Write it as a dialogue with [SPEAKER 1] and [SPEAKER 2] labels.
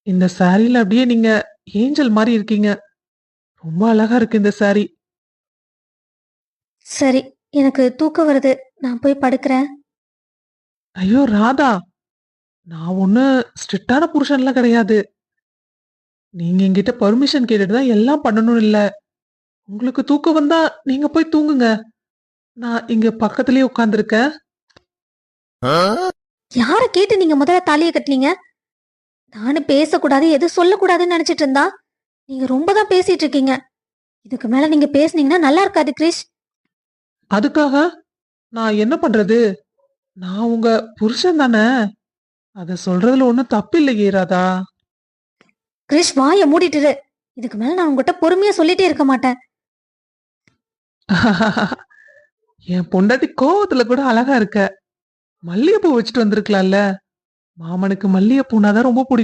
[SPEAKER 1] இந்த சாரியில அப்படியே நீங்க ஏஞ்சல் மாதிரி இருக்கீங்க. ரொம்ப அழகா இருக்கு இந்த சாரி.
[SPEAKER 2] சரி, எனக்கு தூக்கம் வருது. நான் போய் படுக்கிறேன்.
[SPEAKER 1] ஐயோ ராதா, நான் ஒண்ணு ஸ்ட்ரிக்டான புருஷன்லாம் கிடையாது. நீங்க என்கிட்ட பர்மிஷன் கேட்டுட்டு தான் எல்லாம் பண்ணணும் இல்ல. உங்களுக்கு தூக்கம் வந்தா நீங்க போய் தூங்குங்க. நான் இங்க பக்கத்துலயே உட்கார்ந்திருக்கேன்.
[SPEAKER 2] யாரை கேட்டு நீங்க முதல்ல தாலியை கட்டுனீங்க? நானும் பேசக்கூடாது, எதுவும் சொல்லக்கூடாதுன்னு நினைச்சிட்டு இருந்தா நீங்க ரொம்ப தான் பேசிட்டு இருக்கீங்க. இதுக்கு மேல நீங்க பேசுனீங்கன்னா நல்லா இருக்காது கிரிஷ்.
[SPEAKER 1] அதுக்காக நான் என்ன பண்றது? நான் உங்க புருஷன் தானே. அத சொல்றதுல ஒண்ணும் தப்பு இல்லையே ராதா.
[SPEAKER 2] கிரிஷ், வாயை மூடிட்டு இரு. இதுக்கு மேல நான் உங்ககிட்ட பொறுமையா சொல்லிட்டே இருக்க மாட்டேன்.
[SPEAKER 1] என் பொண்டாட்டி கோவத்துல கூட அழகா இருக்க. மல்லிகைப்பூ வச்சுட்டு வந்திருக்கலாம்ல. மாமனுக்கு மல்லிகைப்பூனாதான் ரொம்ப பிடிக்கும்.